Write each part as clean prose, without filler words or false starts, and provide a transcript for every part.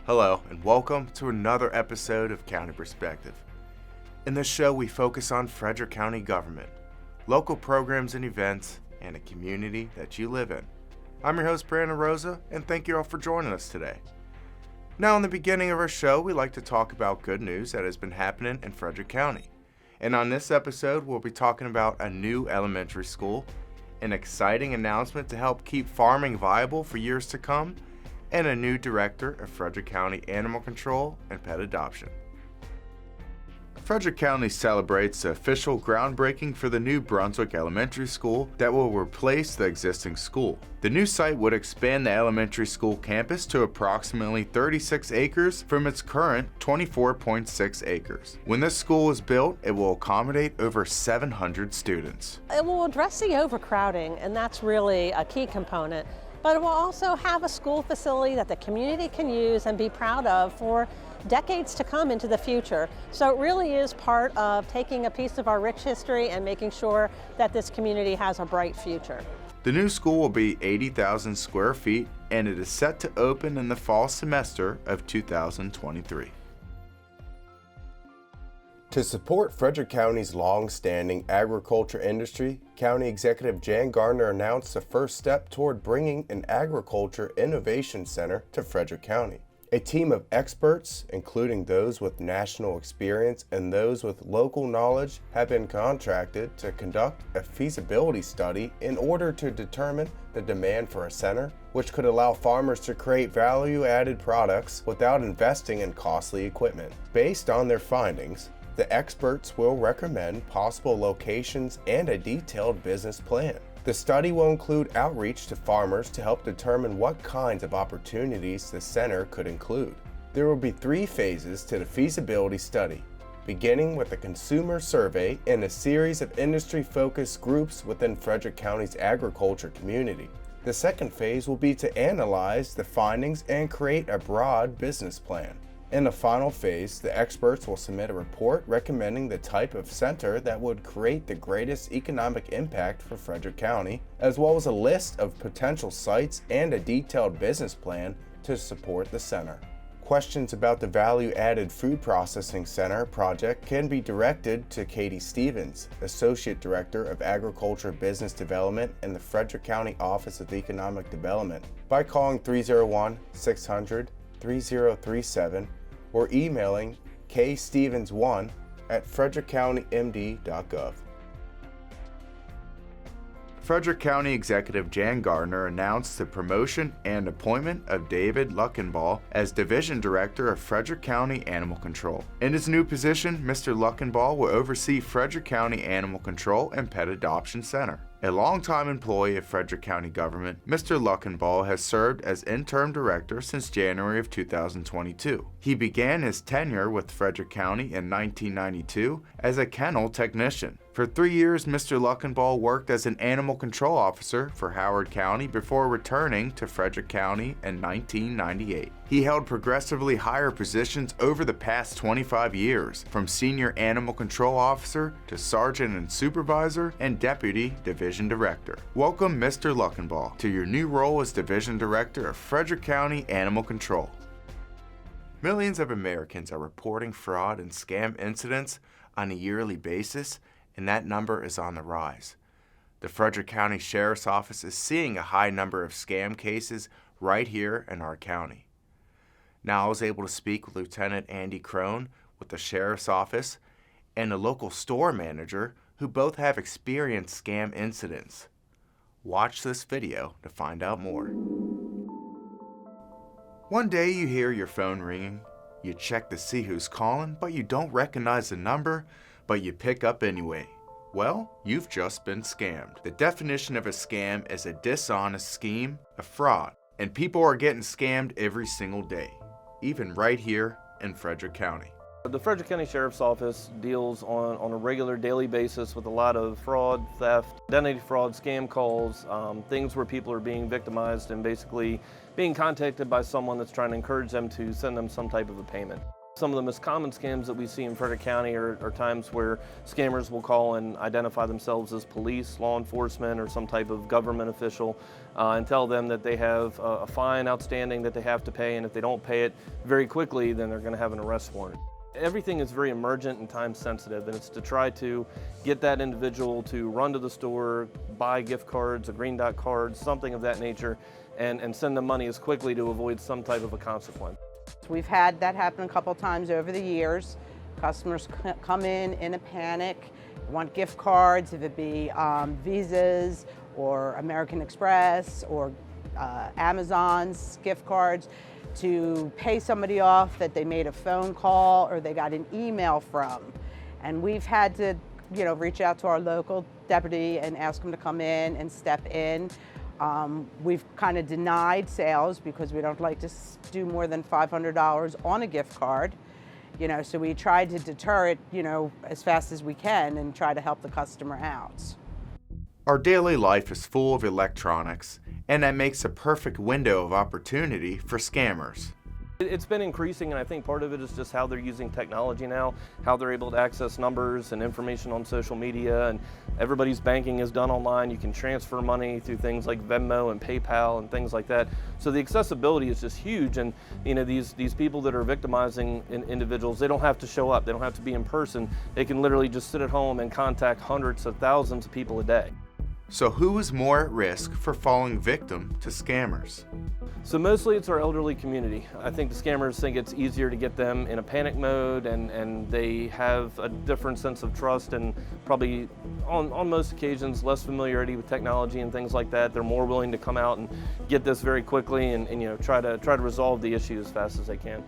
Hello, and welcome to another episode of County Perspective. In this show, we focus on Frederick County government, local programs and events, and a community that you live in. I'm your host, Brandon Rosa, and thank you all for joining us today. Now, in the beginning of our show, we like to talk about good news that has been happening in Frederick County. And on this episode, we'll be talking about a new elementary school, an exciting announcement to help keep farming viable for years to come, and a new director of Frederick County Animal Control and Pet Adoption. Frederick County celebrates the official groundbreaking for the new Brunswick Elementary School that will replace the existing school. The new site would expand the elementary school campus to approximately 36 acres from its current 24.6 acres. When this school is built, it will accommodate over 700 students. It will address the overcrowding, and that's really a key component. But it will also have a school facility that the community can use and be proud of for decades to come into the future. So it really is part of taking a piece of our rich history and making sure that this community has a bright future. The new school will be 80,000 square feet, and it is set to open in the fall semester of 2023. To support Frederick County's long-standing agriculture industry, County Executive Jan Gardner announced the first step toward bringing an Agriculture Innovation Center to Frederick County. A team of experts, including those with national experience and those with local knowledge, have been contracted to conduct a feasibility study in order to determine the demand for a center, which could allow farmers to create value-added products without investing in costly equipment. Based on their findings, the experts will recommend possible locations and a detailed business plan. The study will include outreach to farmers to help determine what kinds of opportunities the center could include. There will be 3 phases to the feasibility study, beginning with a consumer survey and a series of industry-focused groups within Frederick County's agriculture community. The second phase will be to analyze the findings and create a broad business plan. In the final phase, the experts will submit a report recommending the type of center that would create the greatest economic impact for Frederick County, as well as a list of potential sites and a detailed business plan to support the center. Questions about the Value-Added Food Processing Center project can be directed to Katie Stevens, Associate Director of Agriculture Business Development in the Frederick County Office of Economic Development, by calling 301-600-3037 or emailing kstevens1@frederickcountymd.gov. Frederick County Executive Jan Gardner announced the promotion and appointment of David Luckenball as Division Director of Frederick County Animal Control. In his new position, Mr. Luckenball will oversee Frederick County Animal Control and Pet Adoption Center. A longtime employee of Frederick County government, Mr. Luckenball has served as interim director since January of 2022. He began his tenure with Frederick County in 1992 as a kennel technician. For 3 years, Mr. Luckenball worked as an animal control officer for Howard County before returning to Frederick County in 1998. He held progressively higher positions over the past 25 years, from senior animal control officer to sergeant and supervisor and deputy division director. Welcome, Mr. Luckenball, to your new role as division director of Frederick County Animal Control. Millions of Americans are reporting fraud and scam incidents on a yearly basis, and that number is on the rise. The Frederick County Sheriff's Office is seeing a high number of scam cases right here in our county. Now, I was able to speak with Lieutenant Andy Crone with the Sheriff's Office and a local store manager who both have experienced scam incidents. Watch this video to find out more. One day you hear your phone ringing, you check to see who's calling, but you don't recognize the number, but you pick up anyway. Well, you've just been scammed. The definition of a scam is a dishonest scheme, a fraud, and people are getting scammed every single day, even right here in Frederick County. The Frederick County Sheriff's Office deals on a regular daily basis with a lot of fraud, theft, identity fraud, scam calls, things where people are being victimized and basically being contacted by someone that's trying to encourage them to send them some type of a payment. Some of the most common scams that we see in Frederick County are times where scammers will call and identify themselves as police, law enforcement, or some type of government official and tell them that they have a fine outstanding that they have to pay, and if they don't pay it very quickly, then they're going to have an arrest warrant. Everything is very emergent and time sensitive, and it's to try to get that individual to run to the store, buy gift cards, a green dot card, something of that nature, and send them money as quickly to avoid some type of a consequence. We've had that happen a couple times over the years. Customers come in a panic, want gift cards, if it be Visas or American Express or Amazon's gift cards, to pay somebody off that they made a phone call or they got an email from. And we've had to, reach out to our local deputy and ask them to come in and step in. We've kind of denied sales because we don't like to do more than $500 on a gift card, so we tried to deter it, as fast as we can and try to help the customer out. Our daily life is full of electronics, and that makes a perfect window of opportunity for scammers. It's been increasing, and I think part of it is just how they're using technology now, how they're able to access numbers and information on social media, and everybody's banking is done online. You can transfer money through things like Venmo and PayPal and things like that. So the accessibility is just huge, and these people that are victimizing individuals, they don't have to show up, they don't have to be in person. They can literally just sit at home and contact hundreds of thousands of people a day. So who is more at risk for falling victim to scammers? So mostly it's our elderly community. I think the scammers think it's easier to get them in a panic mode, and they have a different sense of trust and probably on most occasions less familiarity with technology and things like that. They're more willing to come out and get this very quickly and try to resolve the issue as fast as they can.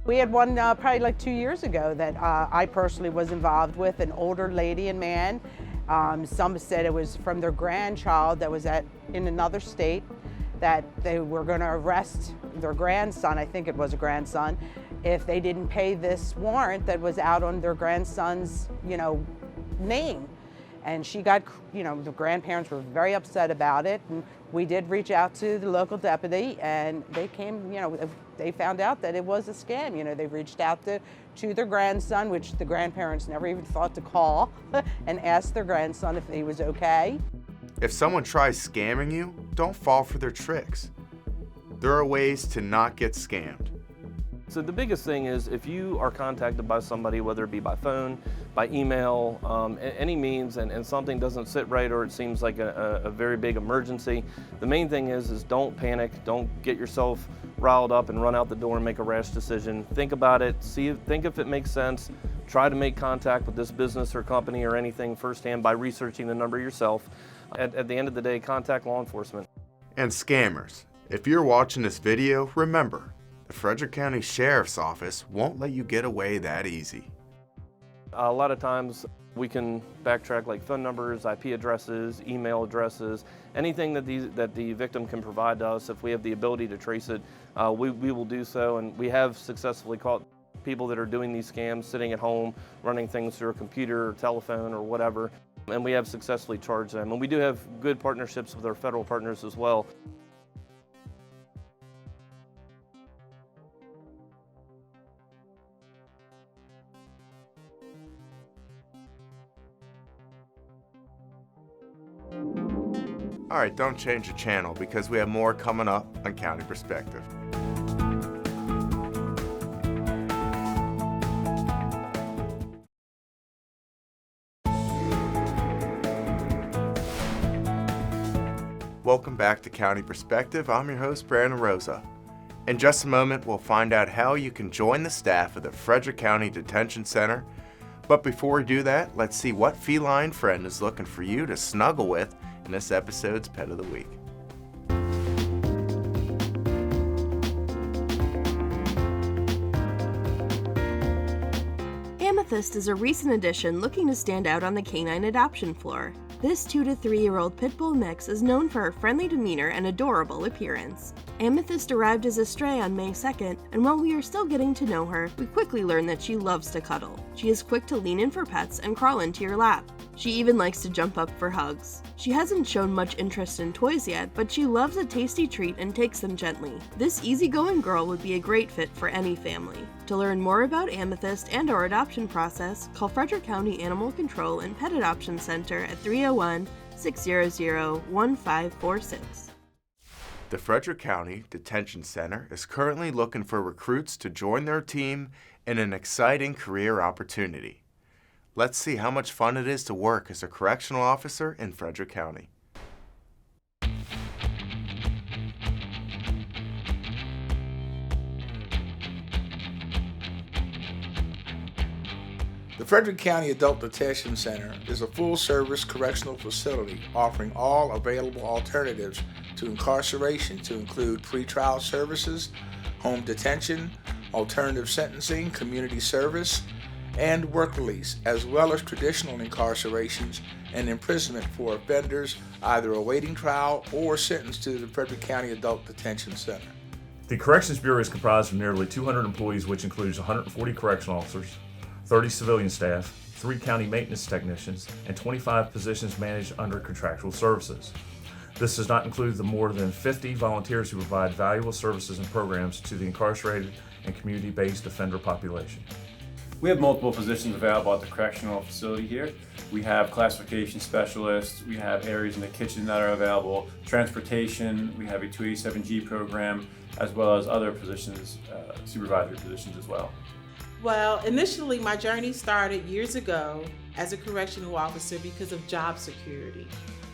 We had one probably like 2 years ago that I personally was involved with, an older lady and man. Some said it was from their grandchild that was in another state, that they were going to arrest their grandson, I think it was a grandson, if they didn't pay this warrant that was out on their grandson's, name. And she got, the grandparents were very upset about it, and we did reach out to the local deputy, and they came, they found out that it was a scam. They reached out to their grandson, which the grandparents never even thought to call, and asked their grandson if he was okay. If someone tries scamming you, don't fall for their tricks. There are ways to not get scammed. So the biggest thing is if you are contacted by somebody, whether it be by phone, by email, any means, and something doesn't sit right or it seems like a very big emergency, the main thing is don't panic, don't get yourself riled up and run out the door and make a rash decision. Think about it, think if it makes sense, try to make contact with this business or company or anything firsthand by researching the number yourself. At the end of the day, contact law enforcement. And scammers, if you're watching this video, remember, the Frederick County Sheriff's Office won't let you get away that easy. A lot of times we can backtrack like phone numbers, IP addresses, email addresses, anything that the victim can provide to us. If we have the ability to trace it, we will do so, and we have successfully caught people that are doing these scams sitting at home, running things through a computer or telephone or whatever, and we have successfully charged them. And we do have good partnerships with our federal partners as well. Alright, don't change the channel because we have more coming up on County Perspective. Welcome back to County Perspective. I'm your host, Brandon Rosa. In just a moment, we'll find out how you can join the staff of the Frederick County Detention Center. But before we do that, let's see what feline friend is looking for you to snuggle with in this episode's Pet of the Week. Amethyst is a recent addition looking to stand out on the canine adoption floor. This 2 to 3 year old pit bull mix is known for her friendly demeanor and adorable appearance. Amethyst arrived as a stray on May 2nd, and while we are still getting to know her, we quickly learn that she loves to cuddle. She is quick to lean in for pets and crawl into your lap. She even likes to jump up for hugs. She hasn't shown much interest in toys yet, but she loves a tasty treat and takes them gently. This easygoing girl would be a great fit for any family. To learn more about Amethyst and our adoption process, call Frederick County Animal Control and Pet Adoption Center at 301-600-1546. The Frederick County Detention Center is currently looking for recruits to join their team in an exciting career opportunity. Let's see how much fun it is to work as a correctional officer in Frederick County. The Frederick County Adult Detention Center is a full-service correctional facility offering all available alternatives to incarceration to include pretrial services, home detention, alternative sentencing, community service, and work release, as well as traditional incarcerations and imprisonment for offenders either awaiting trial or sentenced to the Frederick County Adult Detention Center. The Corrections Bureau is comprised of nearly 200 employees, which includes 140 correctional officers, 30 civilian staff, 3 county maintenance technicians, and 25 positions managed under contractual services. This does not include the more than 50 volunteers who provide valuable services and programs to the incarcerated and community-based offender population. We have multiple positions available at the correctional facility here. We have classification specialists, we have areas in the kitchen that are available, transportation, we have a 287G program, as well as other positions, supervisory positions as well. Well, initially my journey started years ago as a correctional officer because of job security.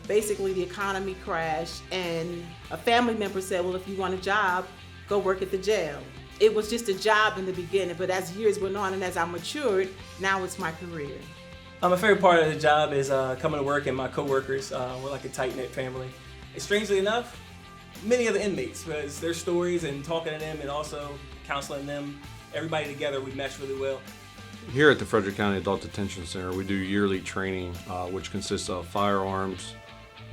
Basically, the economy crashed and a family member said, well, if you want a job, go work at the jail. It was just a job in the beginning, but as years went on and as I matured, now it's my career. My favorite part of the job is coming to work and my coworkers. We're like a tight-knit family. And strangely enough, many of the inmates, because their stories and talking to them and also counseling them, everybody together, we mesh really well. Here at the Frederick County Adult Detention Center, we do yearly training, which consists of firearms,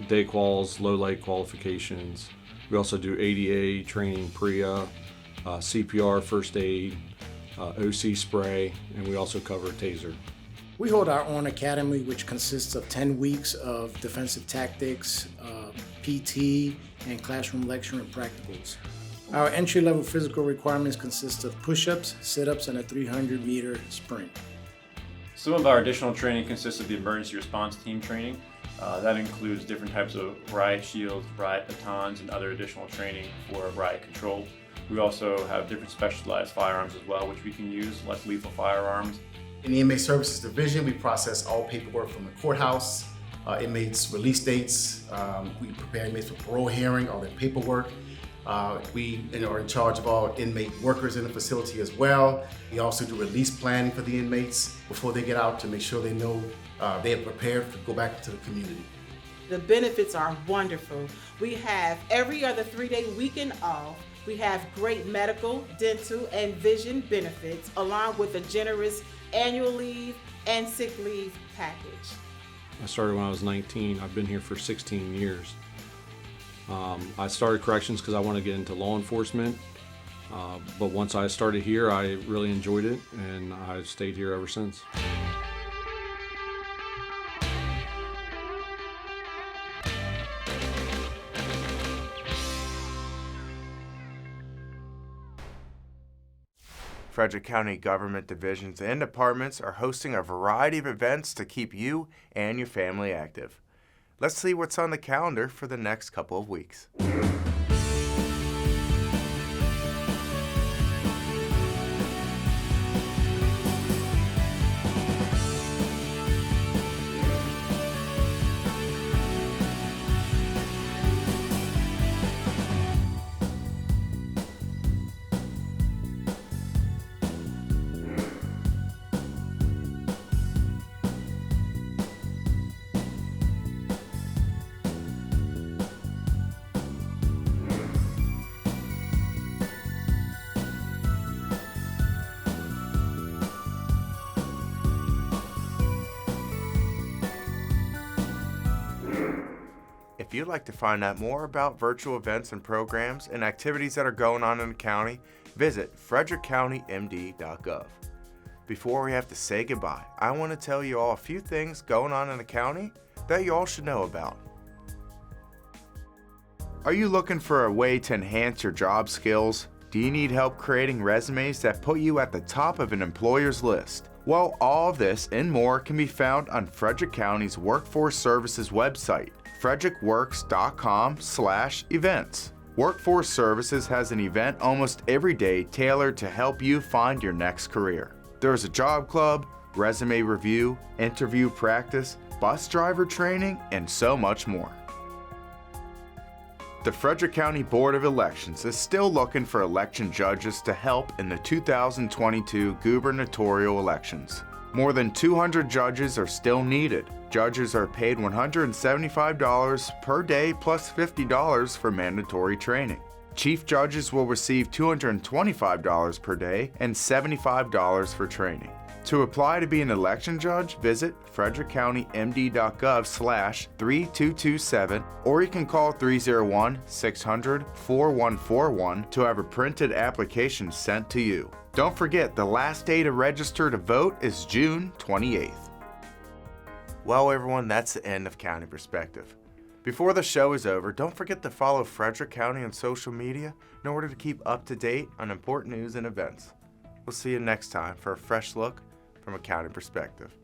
day quals, low light qualifications. We also do ADA training, PREA, CPR, first aid, OC spray, and we also cover taser. We hold our own academy, which consists of 10 weeks of defensive tactics, PT, and classroom lecture and practicals. Our entry-level physical requirements consist of push-ups, sit-ups, and a 300-meter sprint. Some of our additional training consists of the emergency response team training. That includes different types of riot shields, riot batons, and other additional training for riot control. We also have different specialized firearms as well, which we can use, less lethal firearms. In the Inmate Services Division, we process all paperwork from the courthouse, inmates' release dates. We prepare inmates for parole hearing, all their paperwork. We are in charge of all inmate workers in the facility as well. We also do release planning for the inmates before they get out to make sure they know they are prepared to go back into the community. The benefits are wonderful. We have every other 3-day weekend off. We have great medical, dental, and vision benefits, along with a generous annual leave and sick leave package. I started when I was 19. I've been here for 16 years. I started corrections because I wanted to get into law enforcement, but once I started here, I really enjoyed it, and I've stayed here ever since. Frederick County government divisions and departments are hosting a variety of events to keep you and your family active. Let's see what's on the calendar for the next couple of weeks. If you'd like to find out more about virtual events and programs and activities that are going on in the county, visit frederickcountymd.gov. Before we have to say goodbye, I want to tell you all a few things going on in the county that you all should know about. Are you looking for a way to enhance your job skills? Do you need help creating resumes that put you at the top of an employer's list? Well, all this and more can be found on Frederick County's Workforce Services website, frederickworks.com/events. Workforce Services has an event almost every day tailored to help you find your next career. There is a job club, resume review, interview practice, bus driver training, and so much more. The Frederick County Board of Elections is still looking for election judges to help in the 2022 gubernatorial elections. More than 200 judges are still needed. Judges are paid $175 per day plus $50 for mandatory training. Chief judges will receive $225 per day and $75 for training. To apply to be an election judge, visit frederickcountymd.gov/3227, or you can call 301-600-4141 to have a printed application sent to you. Don't forget, the last day to register to vote is June 28th. Well, everyone, that's the end of County Perspective. Before the show is over, don't forget to follow Frederick County on social media in order to keep up to date on important news and events. We'll see you next time for a fresh look from a county perspective.